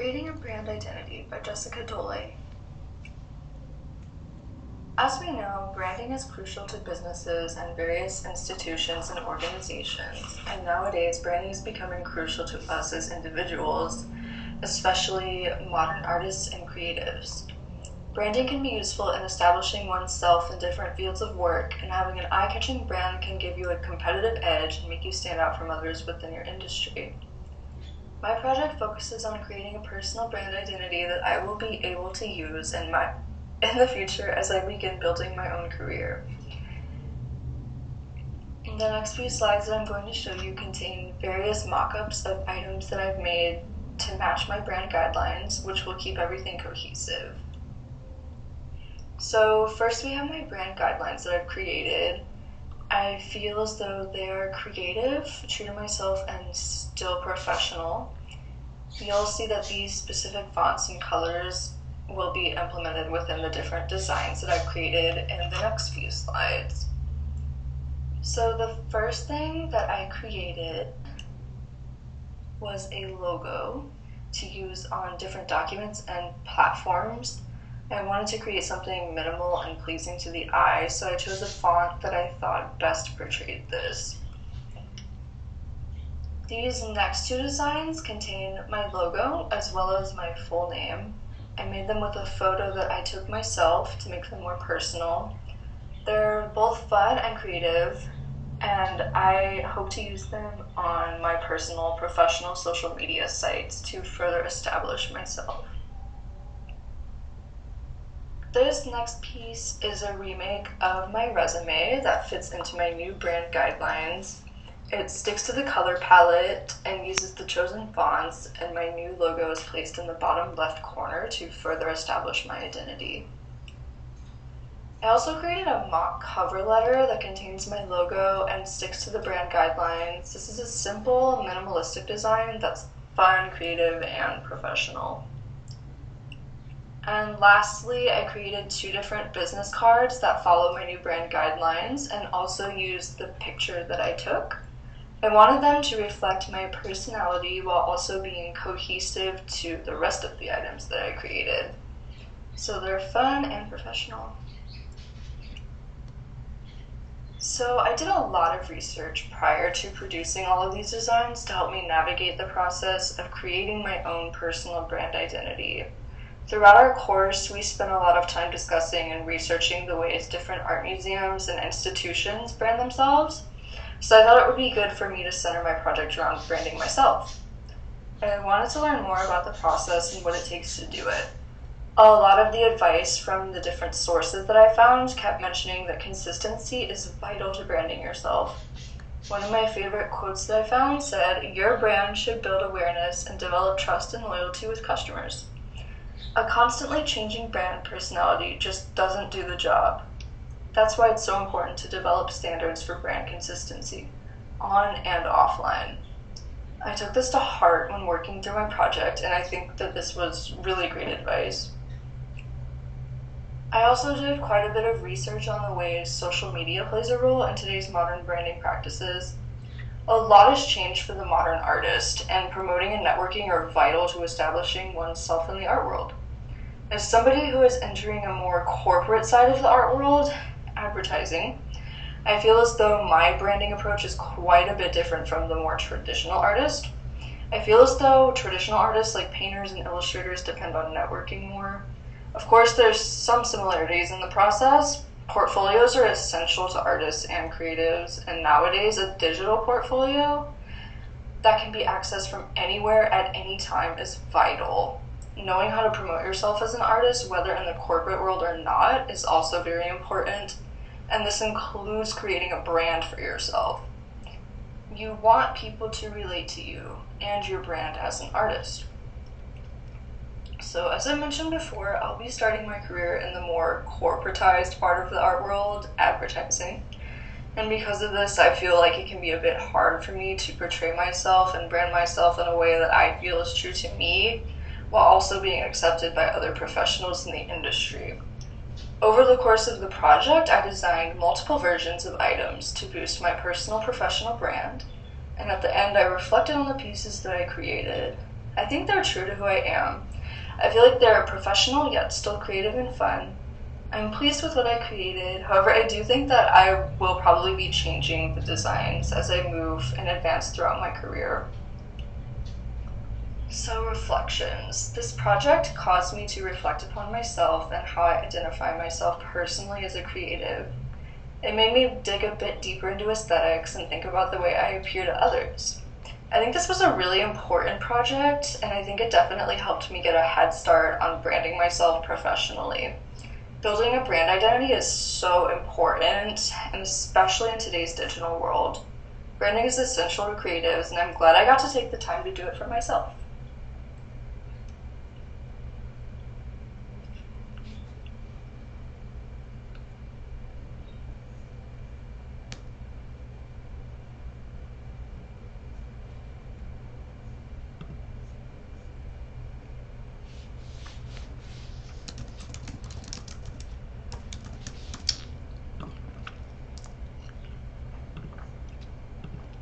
Creating a Brand Identity by Jessica Dole. As we know, branding is crucial to businesses and various institutions and organizations, and nowadays branding is becoming crucial to us as individuals, especially modern artists and creatives. Branding can be useful in establishing oneself in different fields of work, and having an eye-catching brand can give you a competitive edge and make you stand out from others within your industry. My project focuses on creating a personal brand identity that I will be able to use in the future as I begin building my own career. The next few slides that I'm going to show you contain various mock-ups of items that I've made to match my brand guidelines, which will keep everything cohesive. So first we have my brand guidelines that I've created. I feel as though they are creative, true to myself, and still professional. You'll see that these specific fonts and colors will be implemented within the different designs that I've created in the next few slides. So the first thing that I created was a logo to use on different documents and platforms. I wanted to create something minimal and pleasing to the eye, so I chose a font that I thought best portrayed this. These next two designs contain my logo as well as my full name. I made them with a photo that I took myself to make them more personal. They're both fun and creative, and I hope to use them on my personal, professional social media sites to further establish myself. This next piece is a remake of my resume that fits into my new brand guidelines. It sticks to the color palette and uses the chosen fonts, and my new logo is placed in the bottom left corner to further establish my identity. I also created a mock cover letter that contains my logo and sticks to the brand guidelines. This is a simple, minimalistic design that's fun, creative, and professional. And lastly, I created two different business cards that follow my new brand guidelines and also used the picture that I took. I wanted them to reflect my personality while also being cohesive to the rest of the items that I created. So they're fun and professional. So I did a lot of research prior to producing all of these designs to help me navigate the process of creating my own personal brand identity. Throughout our course, we spent a lot of time discussing and researching the ways different art museums and institutions brand themselves, so I thought it would be good for me to center my project around branding myself. I wanted to learn more about the process and what it takes to do it. A lot of the advice from the different sources that I found kept mentioning that consistency is vital to branding yourself. One of my favorite quotes that I found said, "Your brand should build awareness and develop trust and loyalty with customers." A constantly changing brand personality just doesn't do the job. That's why it's so important to develop standards for brand consistency, on and offline. I took this to heart when working through my project, and I think that this was really great advice. I also did quite a bit of research on the ways social media plays a role in today's modern branding practices. A lot has changed for the modern artist, and promoting and networking are vital to establishing oneself in the art world. As somebody who is entering a more corporate side of the art world, advertising, I feel as though my branding approach is quite a bit different from the more traditional artist. I feel as though traditional artists like painters and illustrators depend on networking more. Of course, there's some similarities in the process. Portfolios are essential to artists and creatives, and nowadays a digital portfolio that can be accessed from anywhere at any time is vital. Knowing how to promote yourself as an artist, whether in the corporate world or not, is also very important, and this includes creating a brand for yourself. You want people to relate to you and your brand as an artist. So as I mentioned before, I'll be starting my career in the more corporatized part of the art world, advertising. And because of this, I feel like it can be a bit hard for me to portray myself and brand myself in a way that I feel is true to me, while also being accepted by other professionals in the industry. Over the course of the project, I designed multiple versions of items to boost my personal professional brand, and at the end I reflected on the pieces that I created I think they're true to who I am. I feel like they're professional yet still creative and fun. I'm pleased with what I created. However, I do think that I will probably be changing the designs as I move and advance throughout my career. So, reflections. This project caused me to reflect upon myself and how I identify myself personally as a creative. It made me dig a bit deeper into aesthetics and think about the way I appear to others. I think this was a really important project, and I think it definitely helped me get a head start on branding myself professionally. Building a brand identity is so important, and especially in today's digital world. Branding is essential to creatives, and I'm glad I got to take the time to do it for myself.